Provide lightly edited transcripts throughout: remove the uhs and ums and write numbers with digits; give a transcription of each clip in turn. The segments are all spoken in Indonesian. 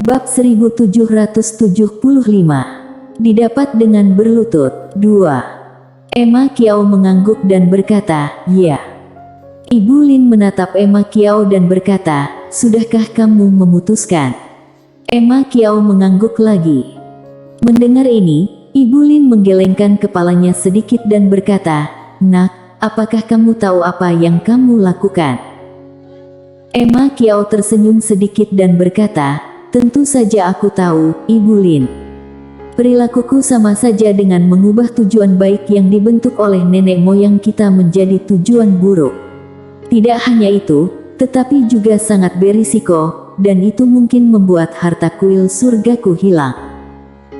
Bab 1775. Didapat dengan berlutut. 2. Emma Kiao mengangguk dan berkata, "Ya." Ibu Lin menatap Emma Kiao dan berkata, "Sudahkah kamu memutuskan?" Emma Kiao mengangguk lagi. Mendengar ini, Ibu Lin menggelengkan kepalanya sedikit dan berkata, "Nak, apakah kamu tahu apa yang kamu lakukan?" Emma Kiao tersenyum sedikit dan berkata, "Tentu saja aku tahu, Ibu Lin. Perilakuku sama saja dengan mengubah tujuan baik yang dibentuk oleh nenek moyang kita menjadi tujuan buruk. Tidak hanya itu, tetapi juga sangat berisiko, dan itu mungkin membuat harta kuil surgaku hilang.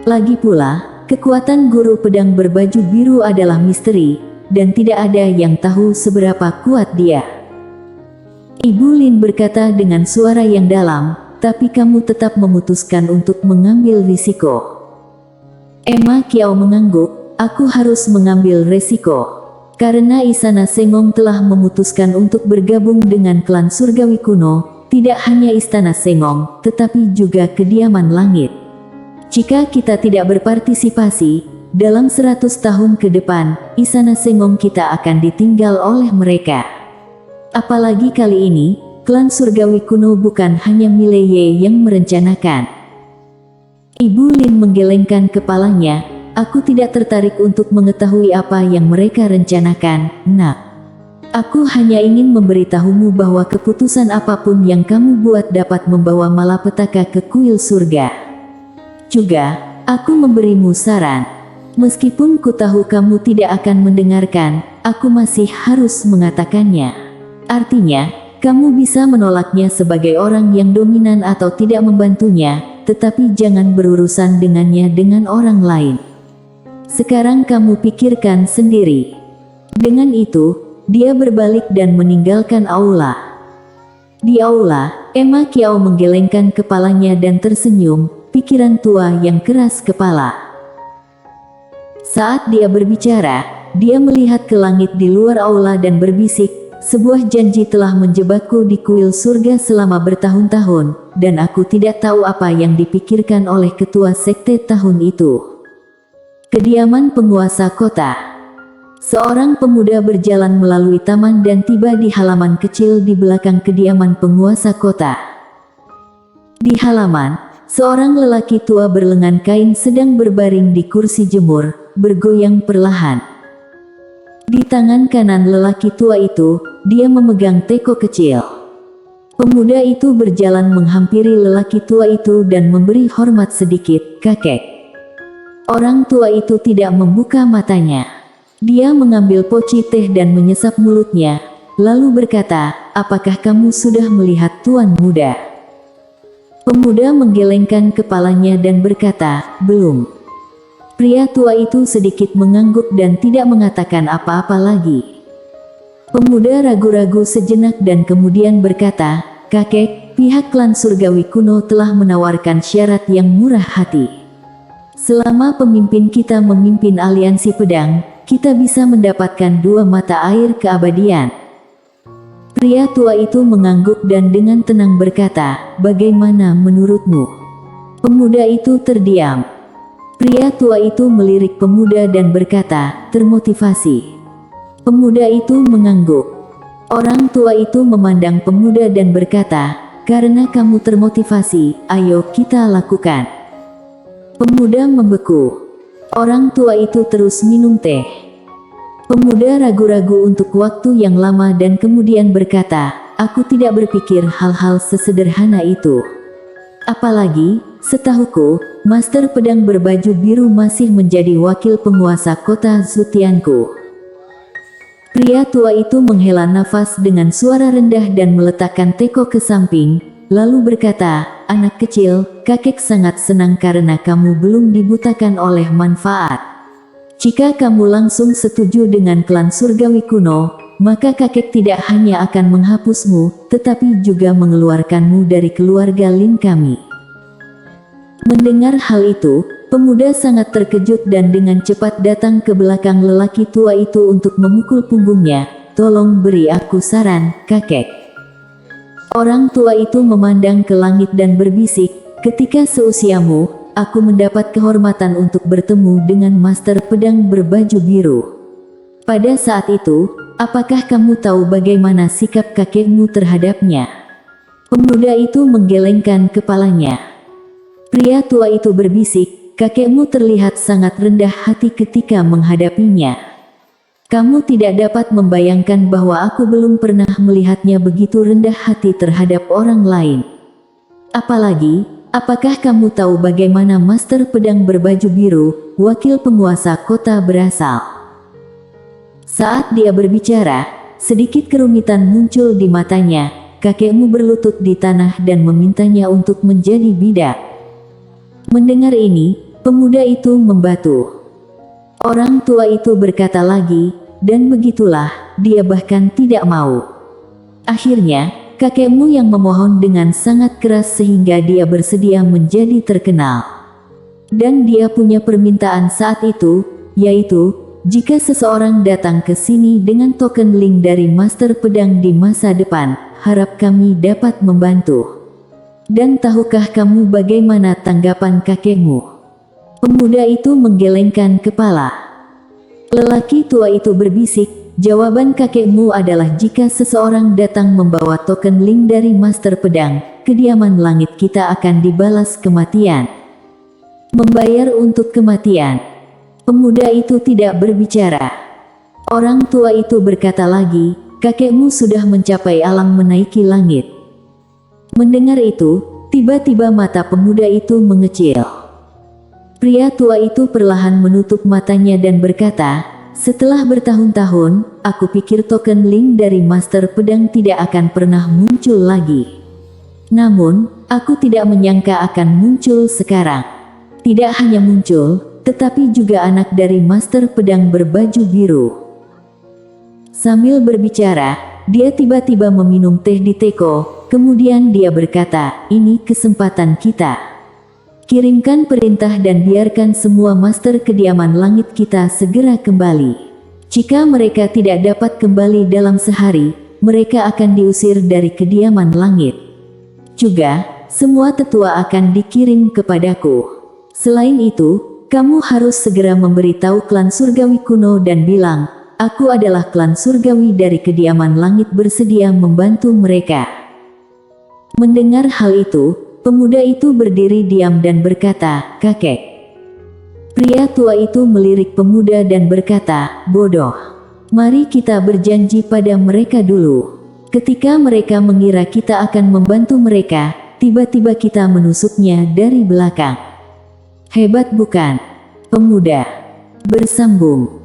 Lagi pula, kekuatan guru pedang berbaju biru adalah misteri, dan tidak ada yang tahu seberapa kuat dia." Ibu Lin berkata dengan suara yang dalam, "Tapi kamu tetap memutuskan untuk mengambil risiko." Emma Kiao mengangguk, "Aku harus mengambil resiko. Karena Istana Sengong telah memutuskan untuk bergabung dengan klan surgawi kuno, tidak hanya Istana Sengong, tetapi juga kediaman langit. Jika kita tidak berpartisipasi, dalam 100 tahun ke depan, Istana Sengong kita akan ditinggal oleh mereka. Apalagi kali ini, klan surgawi kuno bukan hanya Mileye yang merencanakan." Ibu Lin menggelengkan kepalanya, "Aku tidak tertarik untuk mengetahui apa yang mereka rencanakan, Nak. Aku hanya ingin memberitahumu bahwa keputusan apapun yang kamu buat dapat membawa malapetaka ke kuil surga. Juga, aku memberimu saran. Meskipun ku tahu kamu tidak akan mendengarkan, aku masih harus mengatakannya. Artinya, kamu bisa menolaknya sebagai orang yang dominan atau tidak membantunya, tetapi jangan berurusan dengannya dengan orang lain. Sekarang kamu pikirkan sendiri." Dengan itu, dia berbalik dan meninggalkan aula. Di aula, Emma Kiao menggelengkan kepalanya dan tersenyum, pikiran tua yang keras kepala. Saat dia berbicara, dia melihat ke langit di luar aula dan berbisik, "Sebuah janji telah menjebakku di kuil surga selama bertahun-tahun, dan aku tidak tahu apa yang dipikirkan oleh ketua sekte tahun itu." Kediaman penguasa kota. Seorang pemuda berjalan melalui taman dan tiba di halaman kecil di belakang kediaman penguasa kota. Di halaman, seorang lelaki tua berlengan kain sedang berbaring di kursi jemur, bergoyang perlahan. Di tangan kanan lelaki tua itu, dia memegang teko kecil. Pemuda itu berjalan menghampiri lelaki tua itu dan memberi hormat sedikit, "Kakek." Orang tua itu tidak membuka matanya. Dia mengambil poci teh dan menyesap mulutnya, lalu berkata, "Apakah kamu sudah melihat tuan muda?" Pemuda menggelengkan kepalanya dan berkata, "Belum." Pria tua itu sedikit mengangguk dan tidak mengatakan apa-apa lagi. Pemuda ragu-ragu sejenak dan kemudian berkata, "Kakek, pihak klan surgawi kuno telah menawarkan syarat yang murah hati. Selama pemimpin kita memimpin aliansi pedang, kita bisa mendapatkan 2 mata air keabadian." Pria tua itu mengangguk dan dengan tenang berkata, "Bagaimana menurutmu?" Pemuda itu terdiam. Pria tua itu melirik pemuda dan berkata, "Termotivasi." Pemuda itu mengangguk. Orang tua itu memandang pemuda dan berkata, "Karena kamu termotivasi, ayo kita lakukan." Pemuda membeku. Orang tua itu terus minum teh. Pemuda ragu-ragu untuk waktu yang lama dan kemudian berkata, "Aku tidak berpikir hal-hal sesederhana itu. Apalagi, setahuku, Master Pedang Berbaju Biru masih menjadi wakil penguasa kota Zutianku." Pria tua itu menghela nafas dengan suara rendah dan meletakkan teko ke samping, lalu berkata, "Anak kecil, kakek sangat senang karena kamu belum dibutakan oleh manfaat. Jika kamu langsung setuju dengan klan surgawi kuno, maka kakek tidak hanya akan menghapusmu, tetapi juga mengeluarkanmu dari keluarga Lin kami." Mendengar hal itu, pemuda sangat terkejut dan dengan cepat datang ke belakang lelaki tua itu untuk memukul punggungnya. "Tolong beri aku saran, kakek." Orang tua itu memandang ke langit dan berbisik, Ketika seusiamu, aku mendapat kehormatan untuk bertemu dengan Master Pedang berbaju biru. Pada saat itu, apakah kamu tahu bagaimana sikap kakekmu terhadapnya?" Pemuda itu menggelengkan kepalanya. Pria tua itu berbisik, "Kakekmu terlihat sangat rendah hati ketika menghadapinya. Kamu tidak dapat membayangkan bahwa aku belum pernah melihatnya begitu rendah hati terhadap orang lain. Apalagi, apakah kamu tahu bagaimana Master Pedang berbaju biru, wakil penguasa kota berasal?" Saat dia berbicara, sedikit kerumitan muncul di matanya. "Kakekmu berlutut di tanah dan memintanya untuk menjadi bidak." Mendengar ini, pemuda itu membatu. Orang tua itu berkata lagi, "Dan begitulah, dia bahkan tidak mau." Akhirnya, kakekmu yang memohon dengan sangat keras sehingga dia bersedia menjadi terkenal. Dan dia punya permintaan saat itu, yaitu, jika seseorang datang ke sini dengan token link dari Master Pedang di masa depan, harap kami dapat membantu. Dan tahukah kamu bagaimana tanggapan kakekmu?" Pemuda itu menggelengkan kepala. Lelaki tua itu berbisik, "Jawaban kakekmu adalah jika seseorang datang membawa token link dari Master Pedang, kediaman langit kita akan dibalas kematian." "Membayar untuk kematian?" Pemuda itu tidak berbicara. Orang tua itu berkata lagi, "Kakekmu sudah mencapai alam menaiki langit." Mendengar itu, tiba-tiba mata pemuda itu mengecil. Pria tua itu perlahan menutup matanya dan berkata, "Setelah bertahun-tahun, aku pikir token link dari Master Pedang tidak akan pernah muncul lagi. Namun, aku tidak menyangka akan muncul sekarang. Tidak hanya muncul, tetapi juga anak dari Master Pedang berbaju biru." Sambil berbicara, dia tiba-tiba meminum teh di teko, kemudian dia berkata, "Ini kesempatan kita. Kirimkan perintah dan biarkan semua master kediaman langit kita segera kembali. Jika mereka tidak dapat kembali dalam sehari, mereka akan diusir dari kediaman langit. Juga, semua tetua akan dikirim kepadaku. Selain itu, kamu harus segera memberitahu klan surgawi kuno dan bilang, aku adalah klan surgawi dari kediaman langit bersedia membantu mereka." Mendengar hal itu, pemuda itu berdiri diam dan berkata, "Kakek." Pria tua itu melirik pemuda dan berkata, "Bodoh. Mari kita berjanji pada mereka dulu. Ketika mereka mengira kita akan membantu mereka, tiba-tiba kita menusuknya dari belakang. Hebat bukan?" Pemuda bersambung.